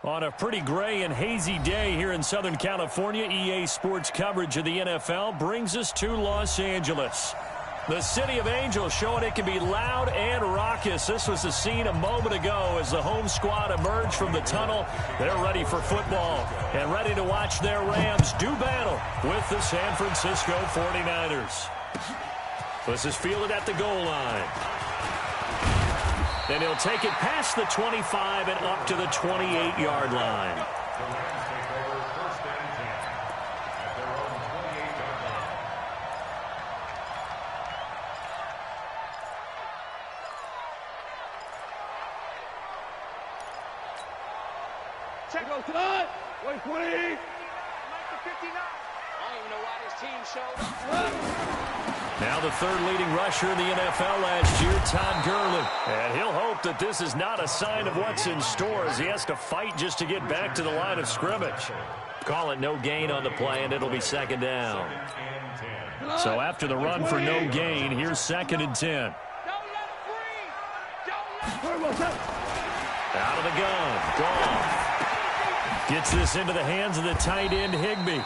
On a pretty gray and hazy day here in Southern California, EA Sports coverage of the NFL brings us to Los Angeles. The City of Angels showing it can be loud and raucous. This was the scene a moment ago as the home squad emerged from the tunnel. They're ready for football and ready to watch their Rams do battle with the San Francisco 49ers. This is fielded at the goal line. Then he'll take it past the 25 and up to the 28-yard line. Check out tonight. 120. Like the 59. I don't even know why this team showed up. Now the third leading rusher in the NFL last year, Todd Gurley. And he'll hope that this is not a sign of what's in store as he has to fight just to get back to the line of scrimmage. Call it no gain on the play, and it'll be second down. So after the run for no gain, here's 2nd and 10. Don't let it breathe. Out of the gun. Goff gets this into the hands of the tight end, Higbee.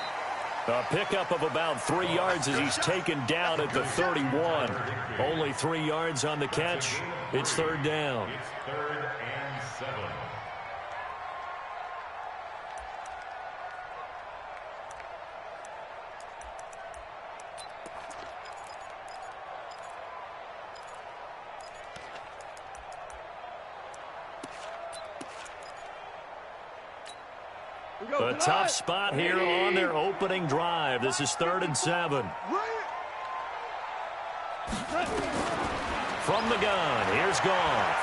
A pickup of about 3 yards as he's taken down at the 31. Only 3 yards on the catch. It's third down. It's 3rd and 7. A tough spot here on their opening drive. This is 3rd and 7. From the gun, here's Goff.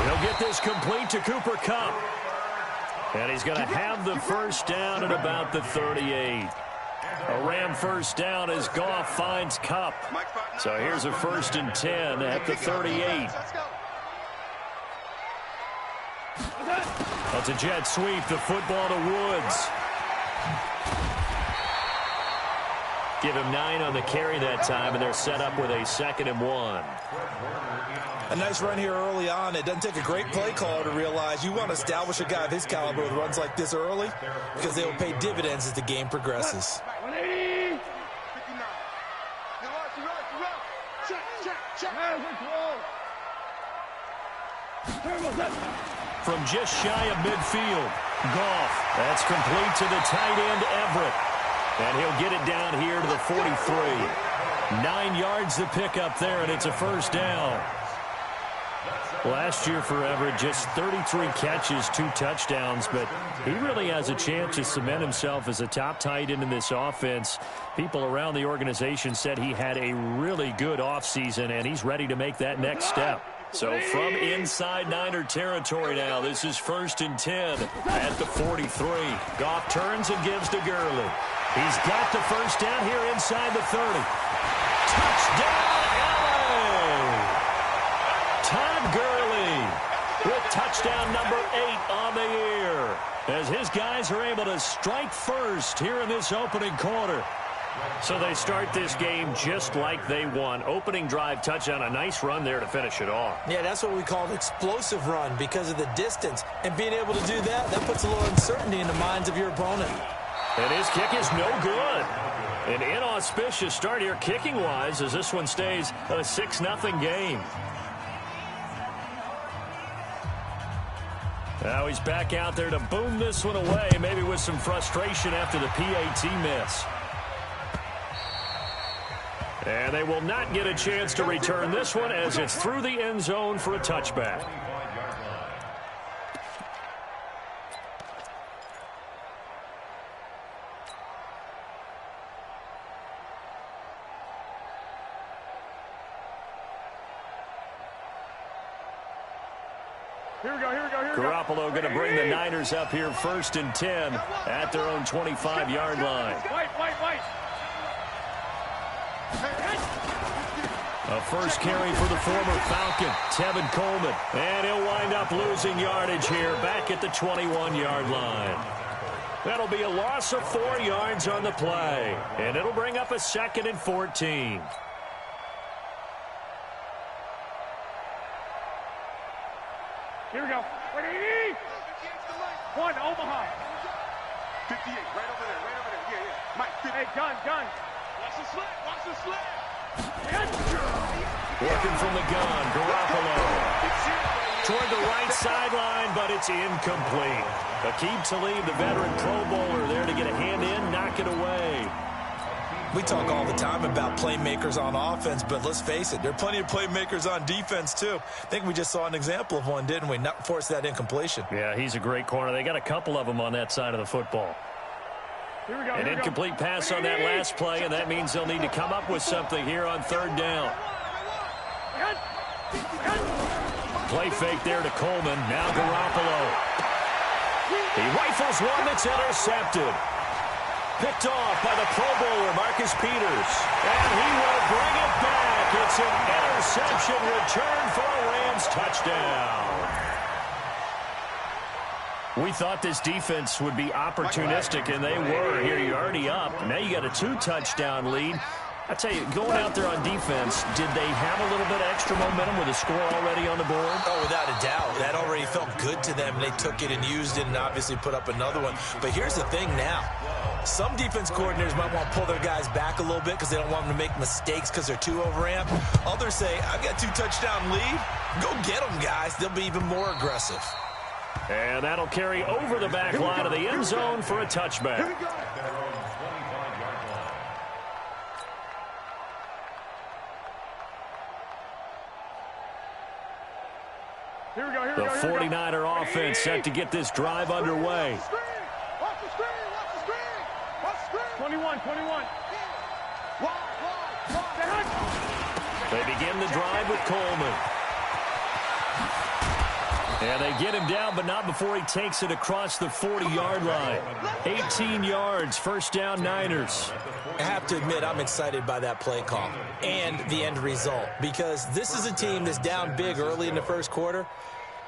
He'll get this complete to Cooper Kupp. And he's going to have the first down at about the 38. A Ram first down as Goff finds Kupp. So here's a 1st and 10 at the 38. That's a jet sweep, the football to Woods. Give him 9 on the carry that time, and they're set up with a 2nd and 1. A nice run here early on. It doesn't take a great play caller to realize you want to establish a guy of his caliber with runs like this early because they will pay dividends as the game progresses. From just shy of midfield, Goff. That's complete to the tight end, Everett. And he'll get it down here to the 43. 9 yards to pick up there, and it's a first down. Last year for Everett, just 33 catches, 2 touchdowns, but he really has a chance to cement himself as a top tight end in this offense. People around the organization said he had a really good offseason, and he's ready to make that next step. So from inside Niner territory now, this is 1st and 10 at the 43. Goff turns and gives to Gurley. He's got the first down here inside the 30. Touchdown, LA! Todd Gurley with touchdown number 8 on the year as his guys are able to strike first here in this opening quarter. So they start this game just like they won. Opening drive touchdown, a nice run there to finish it off. Yeah, that's what we call an explosive run because of the distance. And being able to do that, that puts a little uncertainty in the minds of your opponent. And his kick is no good. An inauspicious start here kicking-wise as this one stays a 6-0 game. Now he's back out there to boom this one away, maybe with some frustration after the PAT miss. And they will not get a chance to return this one as it's through the end zone for a touchback. Here we go. Garoppolo going to bring the Niners up here 1st and 10 at their own 25-yard line. Wait. A first carry for the former Falcon, Tevin Coleman. And he'll wind up losing yardage here back at the 21-yard line. That'll be a loss of 4 yards on the play. And it'll bring up a 2nd and 14. Here we go. 1, Omaha. 58, right over there, Yeah. Mike, 50. Hey, gun. Watch the slip, Working from the gun, Garoppolo. Toward the right sideline, but it's incomplete. Aqib Talib, the veteran Pro Bowler, there to get a hand in, knock it away. We talk all the time about playmakers on offense, but let's face it, there are plenty of playmakers on defense, too. I think we just saw an example of one, didn't we? Not force that incompletion. Yeah, he's a great corner. They got a couple of them on that side of the football. Here we go. An incomplete pass on that last play, and that means they'll need to come up with something here on third down. Play fake there to Coleman. Now Garoppolo. He rifles one that's intercepted. Picked off by the Pro Bowler, Marcus Peters. And he will bring it back. It's an interception return for a Rams touchdown. We thought this defense would be opportunistic, and they were. Here you're already up. Now you got a 2-touchdown lead. I tell you, going out there on defense, did they have a little bit of extra momentum with a score already on the board? Oh, without a doubt. That already felt good to them. They took it and used it and obviously put up another one. But here's the thing now. Some defense coordinators might want to pull their guys back a little bit because they don't want them to make mistakes because they're too overamped. Others say, I've got 2-touchdown lead. Go get them, guys. They'll be even more aggressive. And that'll carry over the back line of the end zone for a touchback. Here we go. The 49er offense set to get this drive underway. Watch the screen. 21. They begin the drive with Coleman. And they get him down, but not before he takes it across the 40-yard line. 18 yards, first down Niners. I have to admit, I'm excited by that play call and the end result because this is a team that's down big early in the first quarter,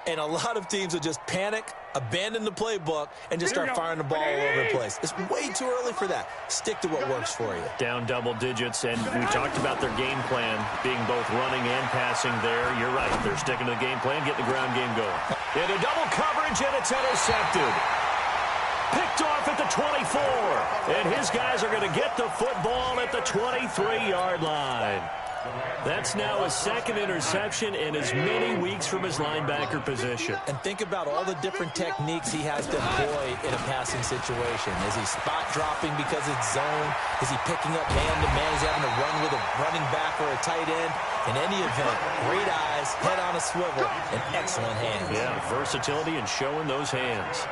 and a lot of teams will just panic, abandon the playbook, and just start firing the ball all over the place. It's way too early for that. Stick to what works for you. Down double digits, and we talked about their game plan being both running and passing there. You're right. They're sticking to the game plan, getting the ground game going. Into double coverage, and it's intercepted. Picked off at the 24. And his guys are going to get the football at the 23-yard line. That's now his second interception in as many weeks from his linebacker position. And think about all the different techniques he has to employ in a passing situation. Is he spot dropping because it's zone? Is he picking up man-to-man? Is he having to run with a running back or a tight end? In any event, great eyes, head on a swivel, and excellent hands. Yeah, versatility and showing those hands.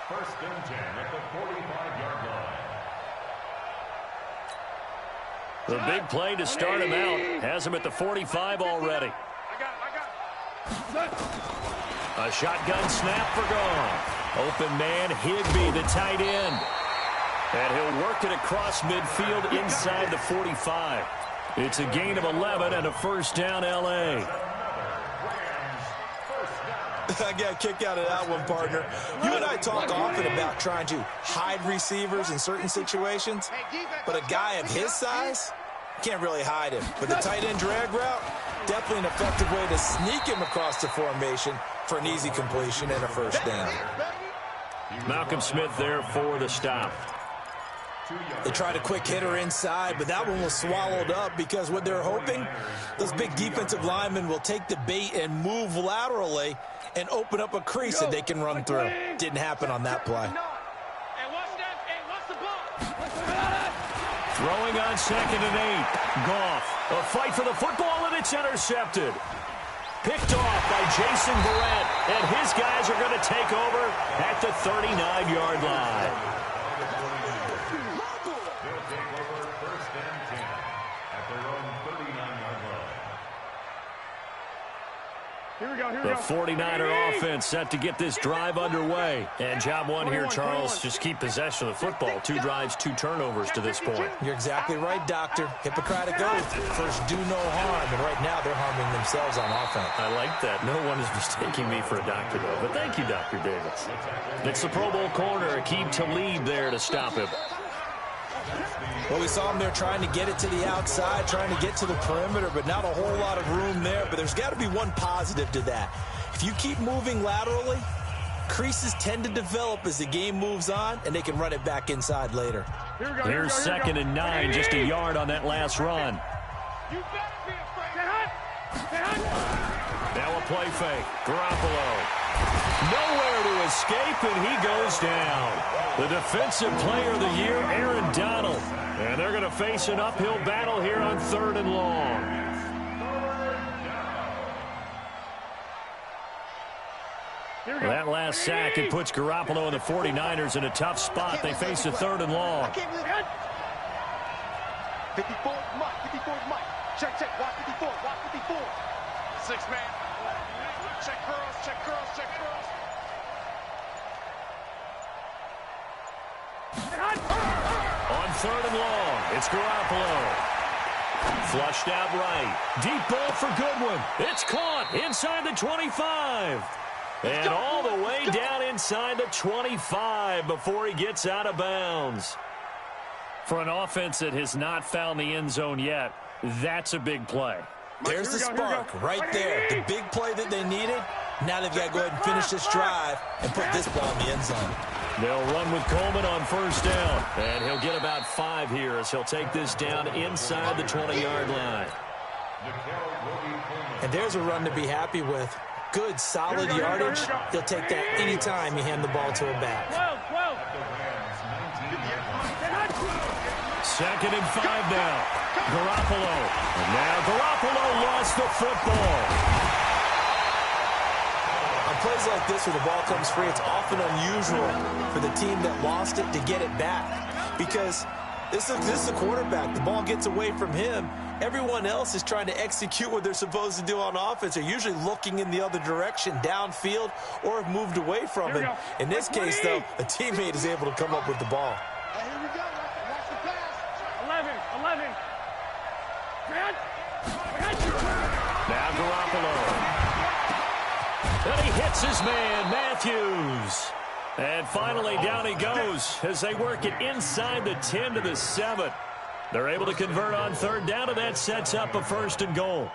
First and 10 at the 45-yard line. The big play to start him out has him at the 45 already. I got it. A shotgun snap for gone. Open man, Higbee, the tight end. And he'll work it across midfield inside the 45. It's a gain of 11 and a first down, L.A. I got a kick out of that one, partner. You and I talk often about trying to hide receivers in certain situations, but a guy of his size can't really hide him. But the tight end drag route, definitely an effective way to sneak him across the formation for an easy completion and a first down. Malcolm Smith there for the stop. They tried a quick hitter inside, but that one was swallowed up because what they're hoping, those big defensive linemen will take the bait and move laterally and open up a crease that they can run through. Didn't happen on that play. Throwing on 2nd and 8. Goff. A fight for the football, and it's intercepted. Picked off by Jason Verrett, and his guys are going to take over at the 39-yard line. They'll take over first and 10 at their own 39-yard line. Here we go. The 49er offense set to get this drive underway. And job one here, Charles, just keep possession of the football. 2 drives, 2 turnovers to this point. You're exactly right, Doctor. Hippocratic oath. First, do no harm. And right now, they're harming themselves on offense. I like that. No one is mistaking me for a doctor, though. But thank you, Dr. Davis. It's the Pro Bowl corner. Aqib Talib there to stop him. Well, we saw him there trying to get it to the outside, trying to get to the perimeter, but not a whole lot of room there. But there's got to be one positive to that. If you keep moving laterally, creases tend to develop as the game moves on, and they can run it back inside later. Here's 2nd and 9, just a yard on that last run. You better be afraid. Now a play fake. Garoppolo. Nowhere to escape, and he goes down. The Defensive Player of the Year, Aaron Donald. And they're going to face an uphill battle here on 3rd and long. Well, that last sack, it puts Garoppolo and the 49ers in a tough spot. They face a 3rd and long. 54, Mike. 54, Mike. Check, watch 54, watch 54. 6-man. Check girls. On 3rd and long, it's Garoppolo. Flushed out right. Deep ball for Goodwin. It's caught inside the 25. And all the way down inside the 25 before he gets out of bounds. For an offense that has not found the end zone yet, that's a big play. There's the spark right there. The big play that they needed. Now they've got to go ahead and finish this drive and put this ball in the end zone. They'll run with Coleman on 1st down. And he'll get about 5 here as he'll take this down inside the 20-yard line. And there's a run to be happy with. Good, solid yardage. He'll take that anytime you hand the ball to a back. 2nd and 5 now. Garoppolo. And now Garoppolo lost the football. On plays like this where the ball comes free, it's often unusual for the team that lost it to get it back. Because this is the quarterback. The ball gets away from him. Everyone else is trying to execute what they're supposed to do on offense. They're usually looking in the other direction, downfield, or have moved away from him. In this case, though, a teammate is able to come up with the ball. Here we go. Watch the pass. 11. Now Garoppolo. And he hits his man, Matthews. And finally down he goes as they work it inside the 10 to the 7. They're able to convert on 3rd down, and that sets up a 1st and goal.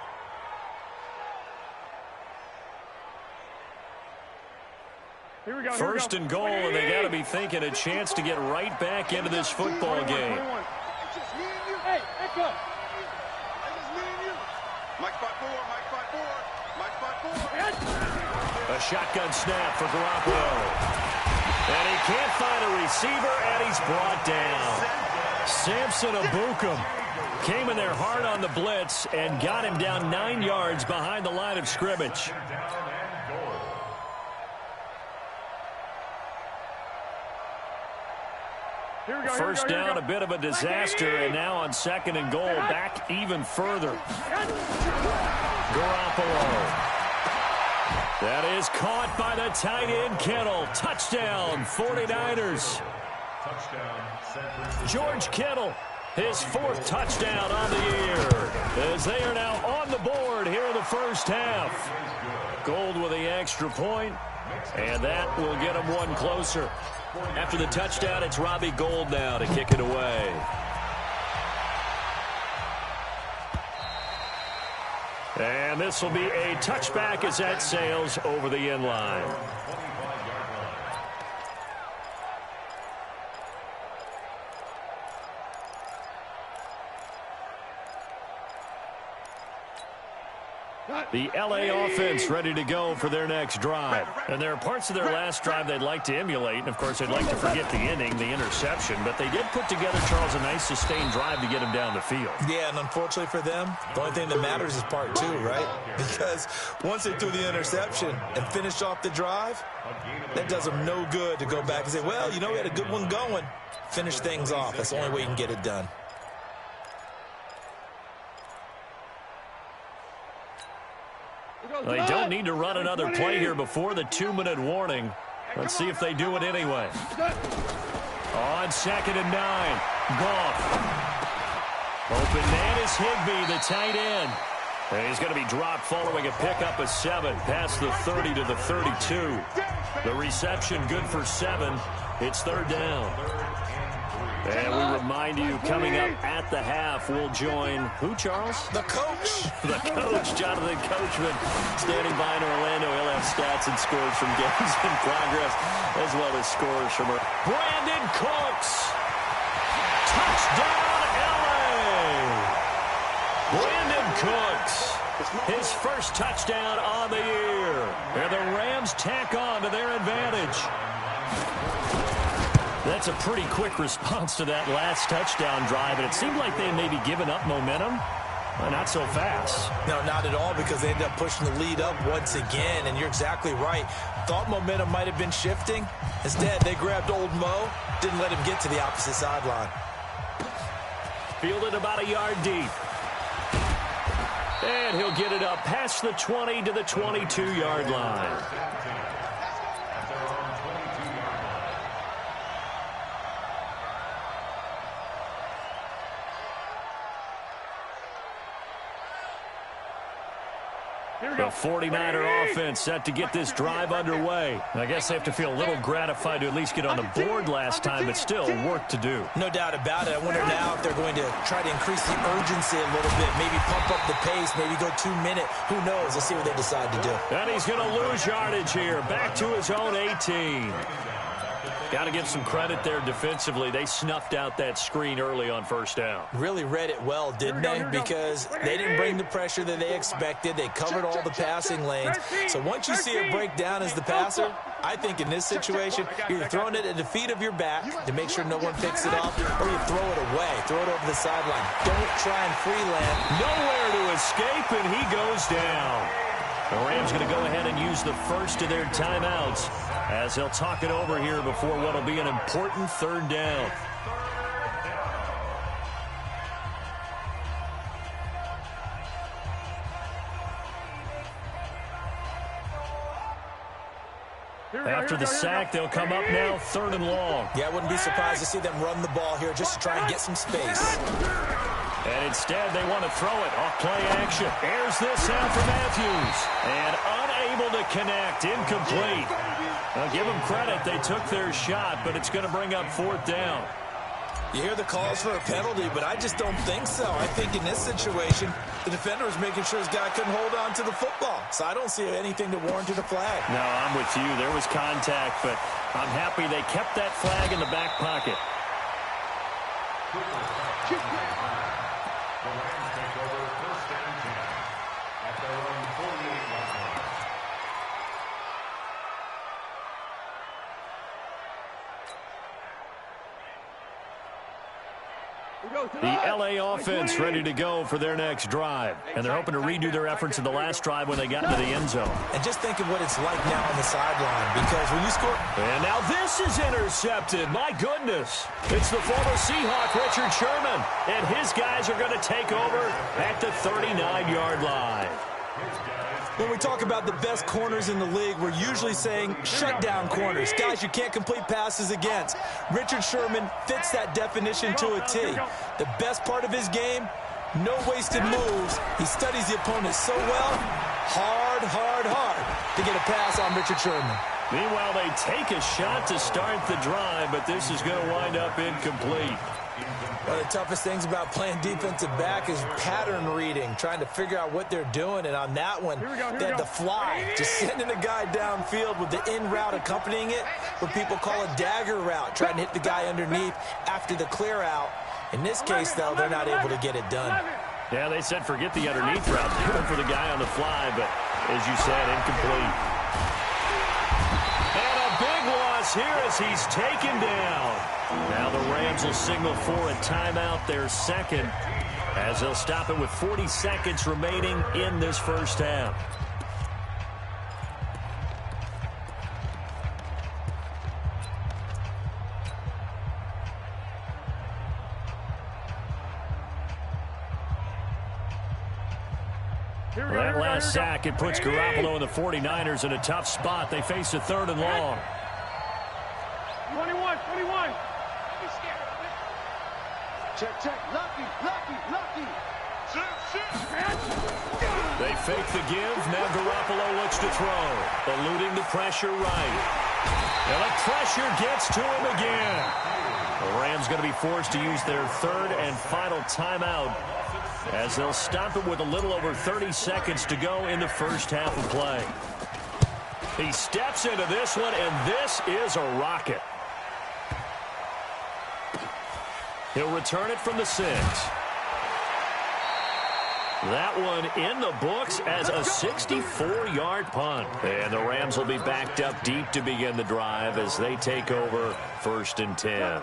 First and goal, and they got to be thinking a chance to get right back into this football game. Hey, echo. Mike 5-4. A shotgun snap for Garoppolo. And he can't find a receiver, and he's brought down. Samson Abukum came in there hard on the blitz and got him down 9 yards behind the line of scrimmage. First down, a bit of a disaster, and now on 2nd and goal, back even further. Garoppolo. That is caught by the tight end, Kittle. Touchdown, 49ers. George Kittle, his 4th touchdown on the year, as they are now on the board here in the first half. Gold with the extra point, and that will get them one closer. After the touchdown, it's Robbie Gould now to kick it away. And this will be a touchback as that sails over the end line. The LA offense ready to go for their next drive. And there are parts of their last drive they'd like to emulate. And, of course, they'd like to forget the inning, the interception. But they did put together, Charles, a nice sustained drive to get him down the field. Yeah, and unfortunately for them, the only thing that matters is part 2, right? Because once they threw the interception and finished off the drive, that does them no good to go back and say, well, you know, we had a good one going. Finish things off. That's the only way you can get it done. Well, they don't need to run another play here before the 2-minute warning. Let's see if they do it anyway. On 2nd and 9, Goff. Open man is Higbee, the tight end. And he's going to be dropped following a pickup of 7 past the 30 to the 32. The reception good for 7. It's 3rd down. And we remind you, coming up at the half, we'll join who, Charles? The coach. The coach, Jonathan Coachman, standing by in Orlando. He'll have stats and scores from games in progress, as well as scores from her. Brandon Cooks. Touchdown, L.A. Brandon Cooks. His first touchdown on the year. And the Rams tack on to their advantage. That's a pretty quick response to that last touchdown drive, and it seemed like they had maybe given up momentum. Well, not so fast. No, not at all, because they ended up pushing the lead up once again, and you're exactly right. Thought momentum might have been shifting. Instead, they grabbed old Mo, didn't let him get to the opposite sideline. Fielded about a yard deep. And he'll get it up past the 20 to the 22-yard line. The 49er offense set to get this drive underway. I guess they have to feel a little gratified to at least get on the board last time, but still work to do. No doubt about it. I wonder now if they're going to try to increase the urgency a little bit, maybe pump up the pace, maybe go 2 minute. Who knows? Let's see what they decide to do. And he's going to lose yardage here, back to his own 18. Got to give some credit there defensively. They snuffed out that screen early on first down. Really read it well, didn't they? Because they didn't bring the pressure that they expected. They covered all the passing lanes. So once you see it break down as the passer, I think in this situation, you're throwing it at the feet of your back to make sure no one picks it up, or you throw it away, throw it over the sideline. Don't try and freeland. Nowhere to escape, and he goes down. The Rams going to go ahead and use the first of their timeouts as they'll talk it over here before what will be an important third down. After the sack, they'll come up now third and long. Yeah, I wouldn't be surprised to see them run the ball here just to try and get some space. And instead, they want to throw it off play action. Airs this out for Matthews. And unable to connect. Incomplete. Now, give them credit. They took their shot, but it's going to bring up fourth down. You hear the calls for a penalty, but I just don't think so. I think in this situation, the defender was making sure his guy couldn't hold on to the football. So I don't see anything to warrant a flag. No, I'm with you. There was contact, but I'm happy they kept that flag in the back pocket. The Rams take over first and 10 at their own 48-yard line. The L.A. offense ready to go for their next drive. And they're hoping to redo their efforts in the last drive when they got into the end zone. And just think of what it's like now on the sideline, because when you score... And now this is intercepted. My goodness. It's the former Seahawk, Richard Sherman. And his guys are going to take over at the 39-yard line. When we talk about the best corners in the league, we're usually saying shutdown corners, guys you can't complete passes against. Richard Sherman fits that definition to a T. The best part of his game, no wasted moves. He studies the opponent so well, hard to get a pass on Richard Sherman. Meanwhile, they take a shot to start the drive, but this is going to wind up incomplete. One of the toughest things about playing defensive back is pattern reading, trying to figure out what they're doing. And on that one, they had the fly, just sending a guy downfield with the in route accompanying it, what people call a dagger route, trying to hit the guy underneath after the clear out. In this case, though, they're not able to get it done. Yeah, they said forget the underneath route. They went for the guy on the fly, but as you said, incomplete. And a big loss here as he's taken down. Now the Rams will signal for a timeout, their second, as they'll stop it with 40 seconds remaining in this first half. That last sack, it puts Garoppolo and the 49ers in a tough spot. They face a third and long. 21. Check. Lucky. They fake the give. Now Garoppolo looks to throw. Eluding the pressure right. And the pressure gets to him again. The Rams going to be forced to use their third and final timeout as they'll stop it with a little over 30 seconds to go in the first half of play. He steps into this one, and this is a rocket. He'll return it from the 6. That one in the books as a 64-yard punt. And the Rams will be backed up deep to begin the drive as they take over 1st and 10.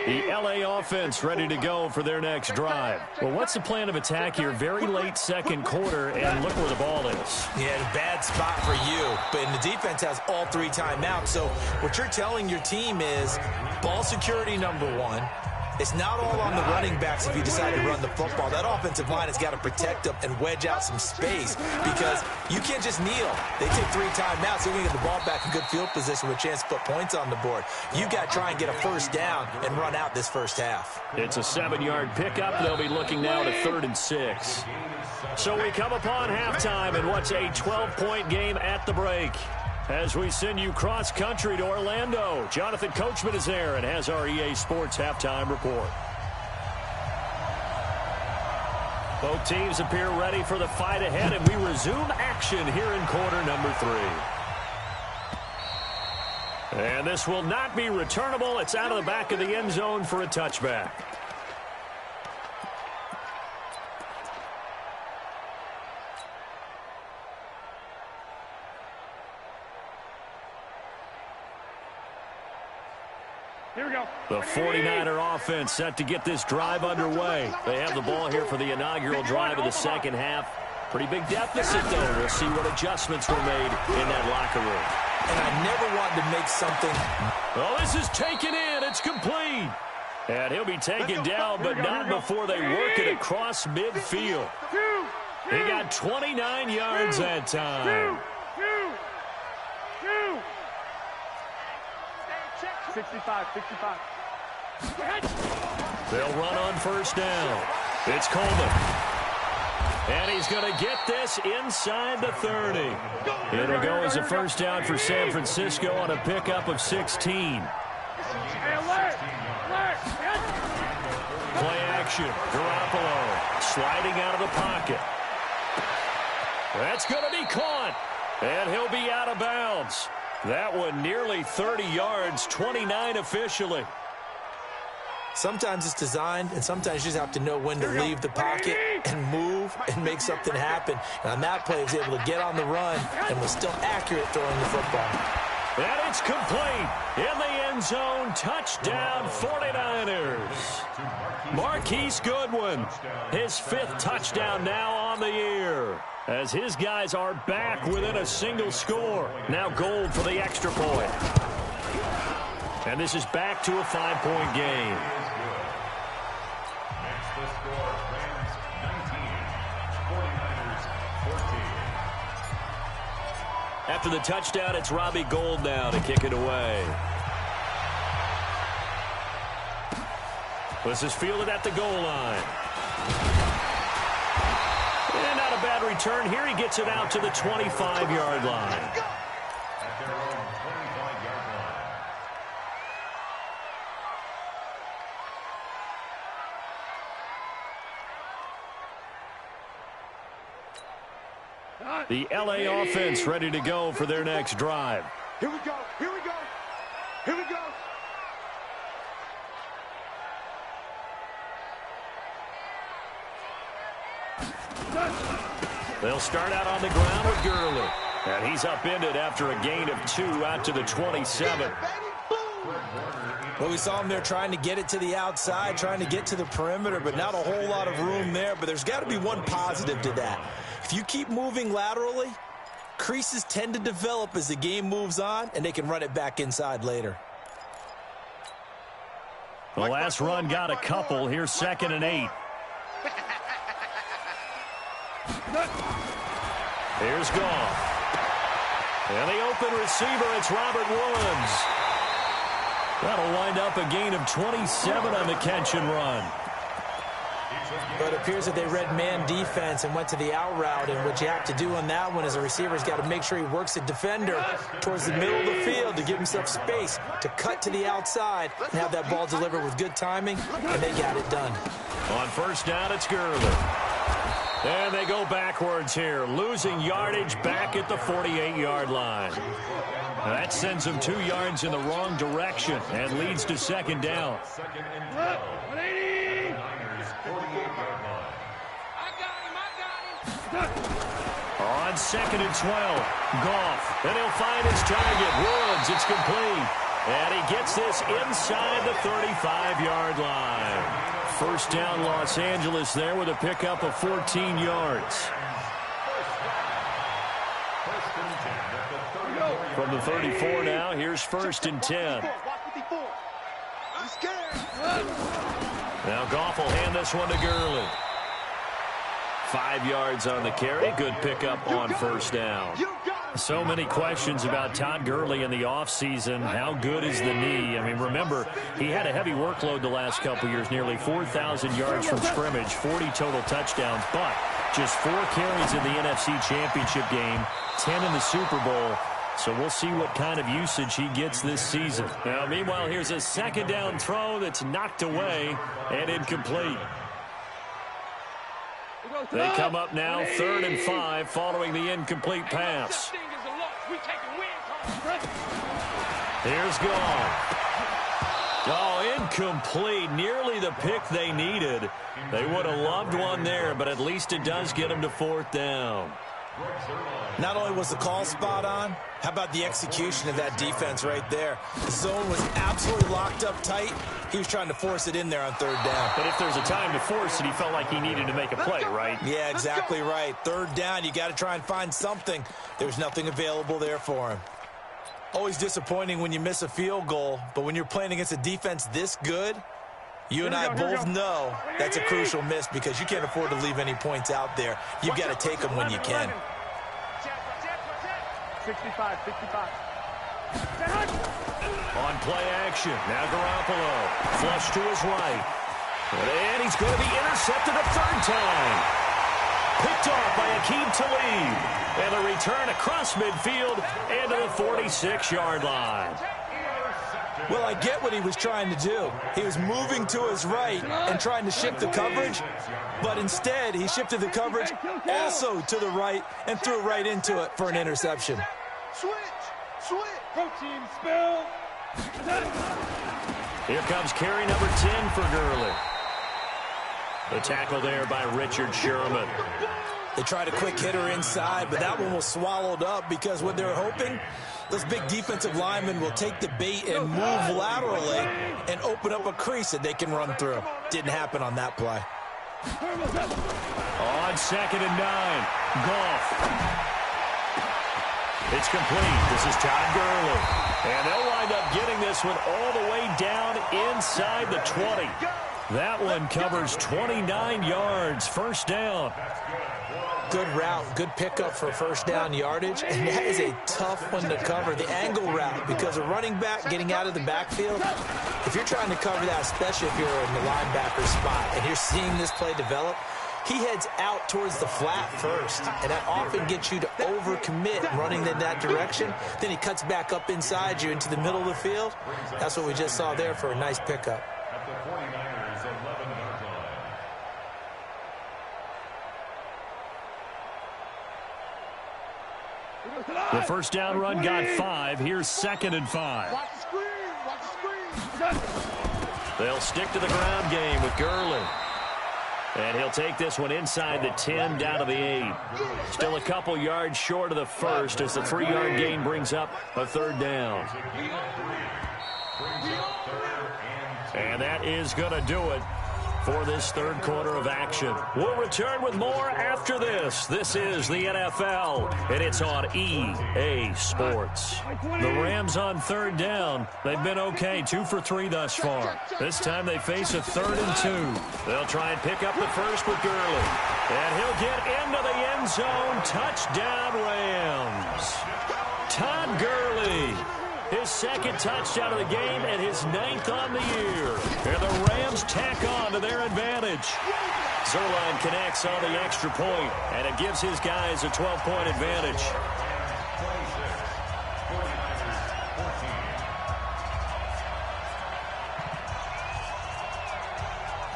The LA offense ready to go for their next drive. Well, what's the plan of attack here? Very late second quarter, and look where the ball is. Yeah, bad spot for you. But the defense has all 3 timeouts. So what you're telling your team is ball security #1. It's not all on the running backs if you decide to run the football. That offensive line has got to protect them and wedge out some space because you can't just kneel. They take 3 timeouts. You're going to get the ball back in good field position with a chance to put points on the board. You got to try and get a first down and run out this first half. It's a 7-yard pickup. They'll be looking now at a 3rd and 6. So we come upon halftime and what's a 12-point game at the break. As we send you cross-country to Orlando, Jonathan Coachman is there and has our EA Sports halftime report. Both teams appear ready for the fight ahead, and we resume action here in quarter number 3. And this will not be returnable. It's out of the back of the end zone for a touchback. The 49er offense set to get this drive underway. They have the ball here for the inaugural drive of the second half. Pretty big deficit, though. We'll see what adjustments were made in that locker room. And I never wanted to make something. Oh, this is taken in. It's complete. And he'll be taken down, but not before they work it across midfield. He got 29 yards that time. 65. They'll run on first down. It's Coleman. And he's going to get this inside the 30. It'll go as a first down for San Francisco on a pickup of 16. Play action. Garoppolo sliding out of the pocket. That's going to be caught. And he'll be out of bounds. That one nearly 30 yards, 29 officially. Sometimes it's designed, and sometimes you just have to know when to leave the pocket and move and make something happen. And on that play, he was able to get on the run and was still accurate throwing the football. And it's complete. In the end zone, touchdown 49ers. Marquise Goodwin, his 5th touchdown now on the year. As his guys are back within a single score. Now Gold for the extra point. And this is back to a 5-point game. Next, the score, Rams 19, 49ers 14. After the touchdown, it's Robbie Gould now to kick it away. This is fielded at the goal line. And not a bad return here. He gets it out to the 25-yard line. At their own 25-yard line. The LA offense ready to go for their next drive. Here we go. They'll start out on the ground with Gurley. And he's upended after a gain of 2 out to the 27. Well, we saw him there trying to get it to the outside, trying to get to the perimeter, but not a whole lot of room there. But there's got to be one positive to that. If you keep moving laterally, creases tend to develop as the game moves on, and they can run it back inside later. The last run got a couple. Here's 2nd and 8. Here's Goff. And the open receiver, it's Robert Woods. That'll wind up a gain of 27 on the catch and run. But it appears that they read man defense and went to the out route. And what you have to do on that one is a receiver's got to make sure he works the defender towards the middle of the field to give himself space to cut to the outside and have that ball delivered with good timing, and they got it done. On first down, it's Gurley. And they go backwards here, losing yardage back at the 48-yard line. That sends them 2 yards in the wrong direction and leads to second down. On second and 12, Goff. And he'll find his target. Woods, it's complete. And he gets this inside the 35-yard line. First down, Los Angeles there with a pickup of 14 yards. From the 34 now, here's first and 10. Now Goff will hand this one to Gurley. 5 yards on the carry. Good pickup on first down. So many questions about Todd Gurley in the offseason. How good is the knee? I mean, remember, he had a heavy workload the last couple years, nearly 4,000 yards from scrimmage, 40 total touchdowns, but just 4 carries in the NFC Championship game, 10 in the Super Bowl. So we'll see what kind of usage he gets this season. Now, meanwhile, here's a second down throw that's knocked away and incomplete. They come up now, 3rd and 5, following the incomplete pass. Here's Goff. Oh, incomplete. Nearly the pick they needed. They would have loved one there, but at least it does get them to 4th down. Not only was the call spot on, how about the execution of that defense right there? The zone was absolutely locked up tight. He was trying to force it in there on 3rd down. But if there's a time to force it, he felt like he needed to make a play, right? Yeah, exactly right. 3rd down, you got to try and find something. There's nothing available there for him. Always disappointing when you miss a field goal, but when you're playing against a defense this good, you and I both know that's a crucial miss because you can't afford to leave any points out there. You've got to take them when you can. 65. On play action, now Garoppolo. Flush to his right. And he's going to be intercepted a 3rd time. Picked off by Aqib Talib. And a return across midfield and to the 46-yard line. Well, I get what he was trying to do. He was moving to his right and trying to shift the coverage, but instead he shifted the coverage also to the right and threw right into it for an interception. Switch. Protein spill. Here comes carry number 10 for Gurley. The tackle there by Richard Sherman. They tried a quick hitter inside, but that one was swallowed up because what they're hoping, those big defensive linemen will take the bait and move laterally and open up a crease that they can run through. Didn't happen on that play. On 2nd and 9, Goff. It's complete. This is Todd Gurley. And they'll wind up getting this one all the way down inside the 20. That one covers 29 yards. First down. Good route, good pickup for first down yardage, and that is a tough one to cover, the angle route, because a running back getting out of the backfield, if you're trying to cover that, especially if you're in the linebacker spot, and you're seeing this play develop, he heads out towards the flat first, and that often gets you to overcommit running in that direction. Then he cuts back up inside you into the middle of the field. That's what we just saw there for a nice pickup. The first down run got 5. Here's 2nd and 5. Watch the screen. They'll stick to the ground game with Gurley. And he'll take this one inside the 10 down to the 8. Still a couple yards short of the first as the 3-yard gain brings up a 3rd down. And that is going to do it for this 3rd quarter of action. We'll return with more after this. This is the NFL, and it's on EA Sports. The Rams on 3rd down. They've been okay, 2 for 3 thus far. This time they face a 3rd and 2. They'll try and pick up the first with Gurley. And he'll get into the end zone. Touchdown, Rams. Todd Gurley His second touchdown of the game and his 9th on the year. And the Rams tack on to their advantage. Zerline connects on the extra point, and it gives his guys a 12-point advantage.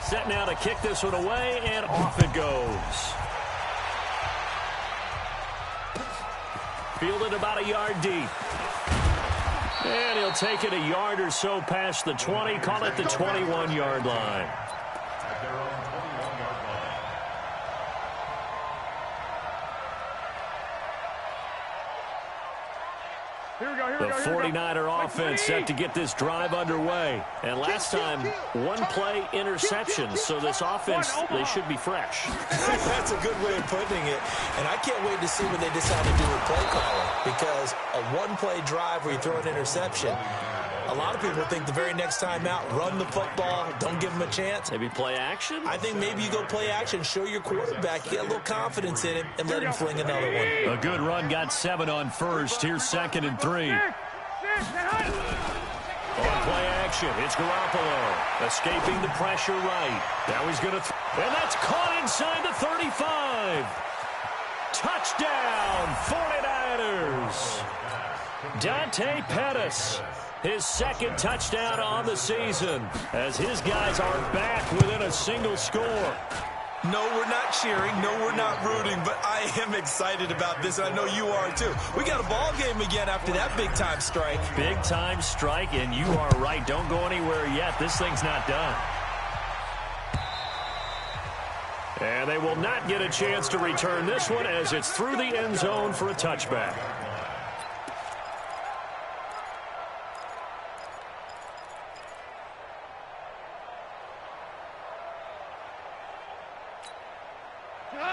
Set now to kick this one away, and off it goes. Fielded about a yard deep. And he'll take it a yard or so past the 20, call it the 21-yard line. At their own 21-yard line. The 49er offense set to get this drive underway. And last time, one-play interception. So this offense, they should be fresh. That's a good way of putting it. And I can't wait to see what they decide to do with play calling. Because a one-play drive where you throw an interception, a lot of people think the very next time out, run the football, don't give them a chance. Maybe play action? I think maybe you go play action, show your quarterback, get a little confidence in him, and let him fling another one. A good run got 7 on first. Here's 2nd and 3. On play action, it's Garoppolo. Escaping the pressure right. Now he's going to and that's caught inside the 35. Touchdown, 49ers. Dante Pettis. His 2nd touchdown on the season as his guys are back within a single score. No, we're not cheering. No, we're not rooting, but I am excited about this, and I know you are too. We got a ball game again after that big-time strike. Big-time strike, and you are right. Don't go anywhere yet. This thing's not done. And they will not get a chance to return this one as it's through the end zone for a touchback.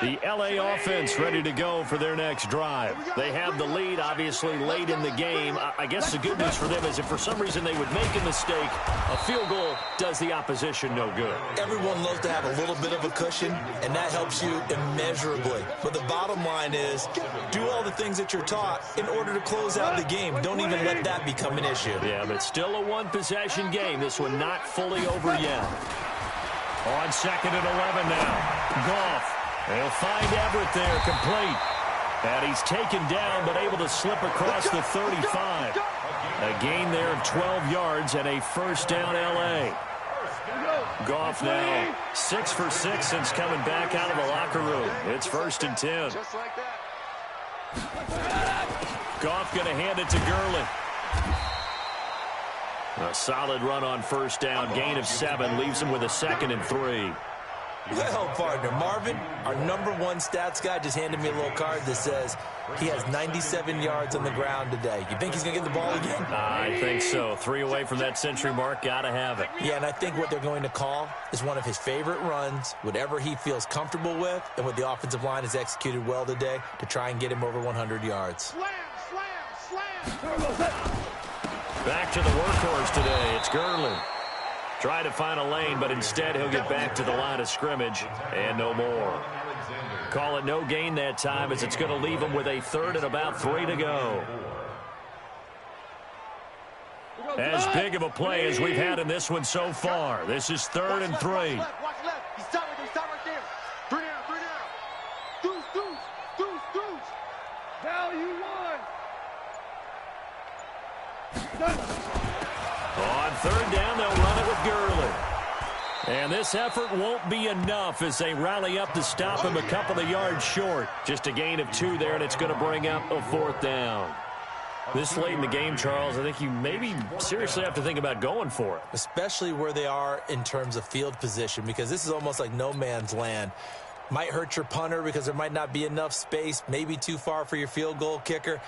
The L.A. offense ready to go for their next drive. They have the lead, obviously, late in the game. I guess the good news for them is if for some reason they would make a mistake, a field goal does the opposition no good. Everyone loves to have a little bit of a cushion, and that helps you immeasurably. But the bottom line is do all the things that you're taught in order to close out the game. Don't even let that become an issue. Yeah, but still a one-possession game. This one not fully over yet. On 2nd and 11 now. Goff. They'll find Everett there, complete. And he's taken down, but able to slip across the 35. A gain there of 12 yards and a first down L.A. Goff now 6 for 6 since coming back out of the locker room. It's 1st and 10. Just like that. Goff going to hand it to Gurley. A solid run on first down. Gain of 7 leaves him with a 2nd and 3. Well, partner, Marvin, our #1 stats guy, just handed me a little card that says he has 97 yards on the ground today. You think he's going to get the ball again? I think so. 3 away from that century mark. Got to have it. Yeah, and I think what they're going to call is one of his favorite runs, whatever he feels comfortable with, and what the offensive line has executed well today to try and get him over 100 yards. Slam, slam, slam. Back to the workhorse today. It's Gurley. Try to find a lane, but instead he'll get back to the line of scrimmage and no more. Call it no gain that time as it's going to leave him with a 3rd and about 3 to go. As big of a play as we've had in this one so far. This is 3rd and 3. Watch left. He's stop right there. 3 down. Deuce. Value 1. On 3rd down, they'll run it with Gurley. And this effort won't be enough as they rally up to stop him a couple of yards short. Just a gain of 2 there, and it's going to bring up a 4th down. This late in the game, Charles, I think you maybe seriously have to think about going for it. Especially where they are in terms of field position, because this is almost like no man's land. Might hurt your punter because there might not be enough space, maybe too far for your field goal kicker.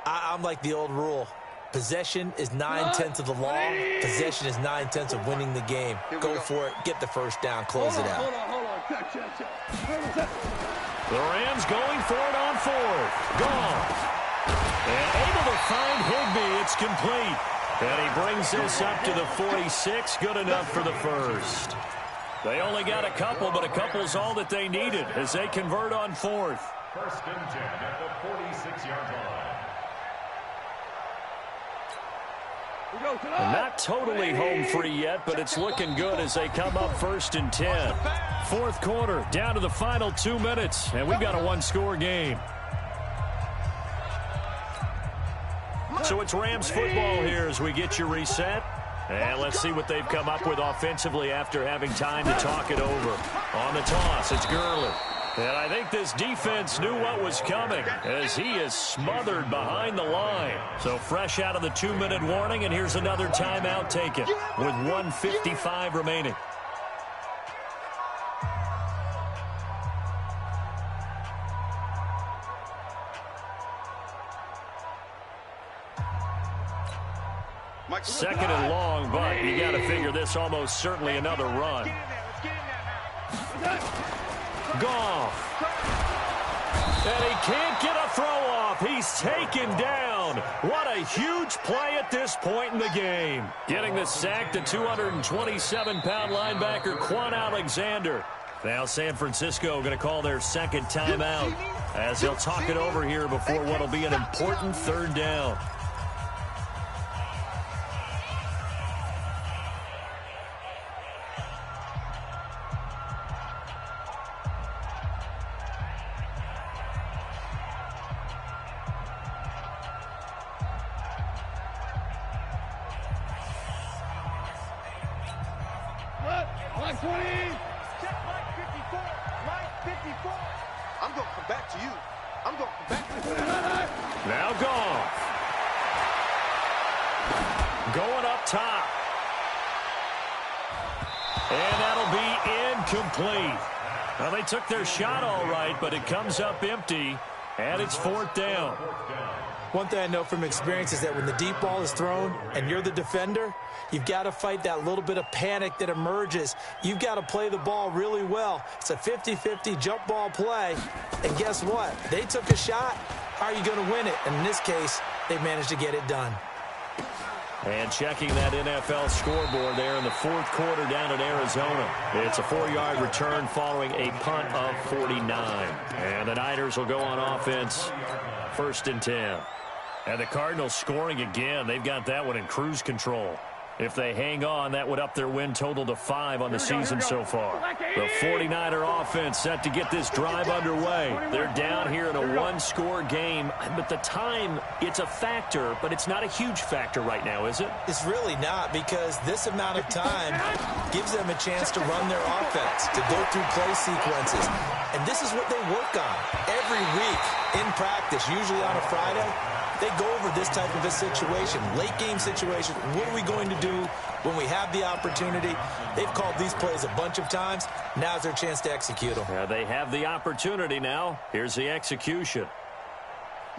I'm like the old rule. Possession is 9/10 of the law. Possession is 9/10 of winning the game. Go for it. Get the first down. Close it out. Hold on. Check. The Rams going for it on 4th. Gone. And able to find Higbee. It's complete. And he brings this up to the 46. Good enough for the first. They only got a couple, but a couple's all that they needed as they convert on 4th. 1st and 10 at the 46-yard line. Not totally home free yet, but it's looking good as they come up 1st and 10. Fourth quarter, down to the final 2 minutes, and we've got a one-score game. So it's Rams football here as we get you reset. And let's see what they've come up with offensively after having time to talk it over. On the toss, it's Gurley. And I think this defense knew what was coming as he is smothered behind the line. So fresh out of the 2-minute warning, and here's another timeout taken with 1:55 remaining. Second and long, but you got to figure this almost certainly another run. Goff. And he can't get a throw off. He's taken down. What a huge play at this point in the game. Getting the sack to 227-pound linebacker Quan Alexander. Now San Francisco going to call their second timeout as they'll talk it over here before what will be an important third down. Now Goff. Going up top. And that'll be incomplete. Well, they took their shot all right, but it comes up empty, and it's 4th down. One thing I know from experience is that when the deep ball is thrown and you're the defender, you've got to fight that little bit of panic that emerges. You've got to play the ball really well. It's a 50-50 jump ball play. And guess what? They took a shot. How are you going to win it? And in this case, they managed to get it done. And checking that NFL scoreboard there in the fourth quarter down in Arizona. It's a 4-yard return following a punt of 49. And the Niners will go on offense, 1st and 10. And the Cardinals scoring again. They've got that one in cruise control. If they hang on, that would up their win total to 5 on the season so far. The 49er offense set to get this drive underway. They're down here in a one-score game, but the time, it's a factor, but it's not a huge factor right now, is it? It's really not, because this amount of time gives them a chance to run their offense, to go through play sequences. And this is what they work on every week in practice, usually on a Friday. They go over this type of a situation, late game situation. What are we going to do when we have the opportunity? They've called these plays a bunch of times. Now's their chance to execute them. Yeah, they have the opportunity now. Here's the execution.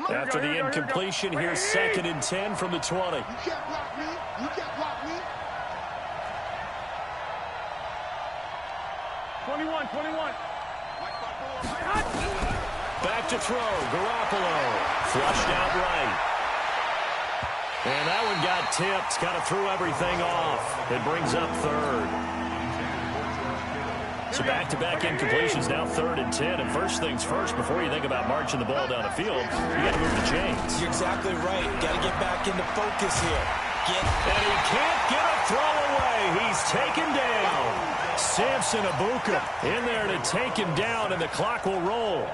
After the incompletion, here's 2nd and 10 from the 20. You can't block me. You can't block me. 21. Back to throw. Garoppolo. Flushed out right. And that one got tipped. Kind of threw everything off. It brings up 3rd. So back-to-back incompletions, now 3rd and 10. And first things first, before you think about marching the ball down the field, you got to move the chains. You're exactly right. Got to get back into focus here. And he can't get a throw away. He's taken down. Samson Abuka in there to take him down, and the clock will roll.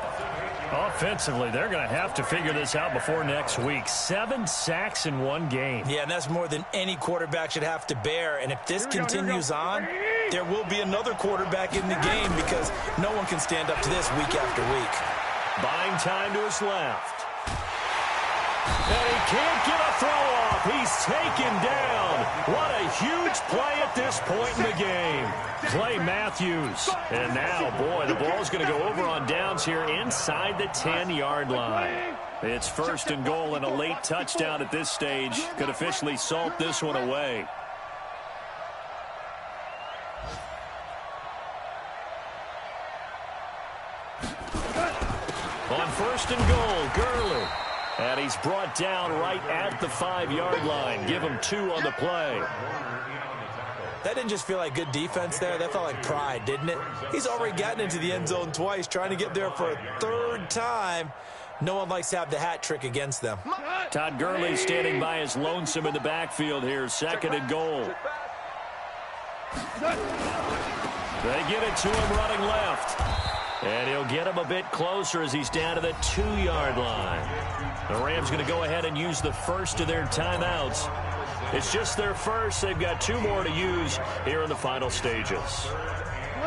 Offensively, they're going to have to figure this out before next week. 7 sacks in one game. Yeah, and that's more than any quarterback should have to bear. And if this continues on, there will be another quarterback in the game, because no one can stand up to this week after week. Buying time to his left. And he can't get a throw off. He's taken down. What a huge play at this point in the game. Clay Matthews. And now, boy, the ball's going to go over on downs here inside the 10-yard line. It's 1st and goal, and a late touchdown at this stage could officially salt this one away. On 1st and goal, Gurley. And he's brought down right at the 5-yard line. Give him 2 on the play. That didn't just feel like good defense there. That felt like pride, didn't it? He's already gotten into the end zone twice, trying to get there for a 3rd time. No one likes to have the hat trick against them. Todd Gurley standing by his lonesome in the backfield here. 2nd and goal. They get it to him running left. And he'll get him a bit closer as he's down to the 2-yard line. The Rams going to go ahead and use the first of their timeouts. It's just their first. They've got 2 more to use here in the final stages.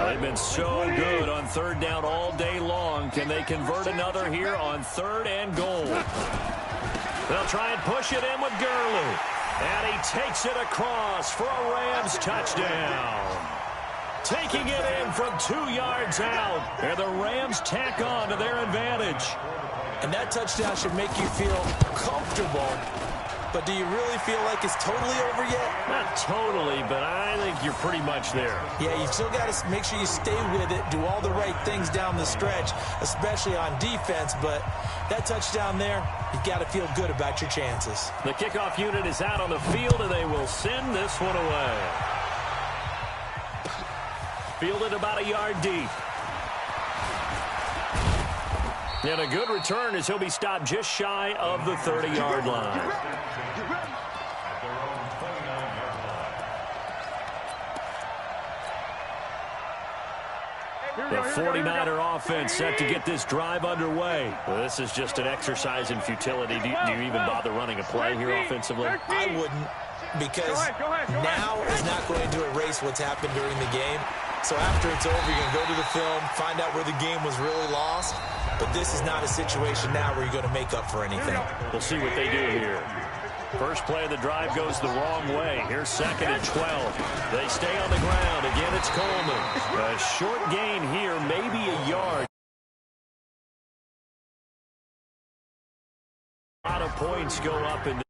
They've been so good on 3rd down all day long. Can they convert another here on 3rd and goal? They'll try and push it in with Gurley. And he takes it across for a Rams touchdown. Taking it in from 2 yards out. And the Rams tack on to their advantage. And that touchdown should make you feel comfortable. But do you really feel like it's totally over yet? Not totally, but I think you're pretty much there. Yeah, you still got to make sure you stay with it, do all the right things down the stretch, especially on defense. But that touchdown there, you've got to feel good about your chances. The kickoff unit is out on the field, and they will send this one away. Fielded about a yard deep. And a good return as he'll be stopped just shy of the 30-yard line. The 49er offense set to get this drive underway. Well, this is just an exercise in futility. Do you even bother running a play here offensively? I wouldn't, because now is not going to erase what's happened during the game. So after it's over, you're going to go to the film, find out where the game was really lost. But this is not a situation now where you're going to make up for anything. We'll see what they do here. First play of the drive goes the wrong way. Here's 2nd and 12. They stay on the ground. Again, it's Coleman. A short gain here, maybe a yard. A lot of points go up in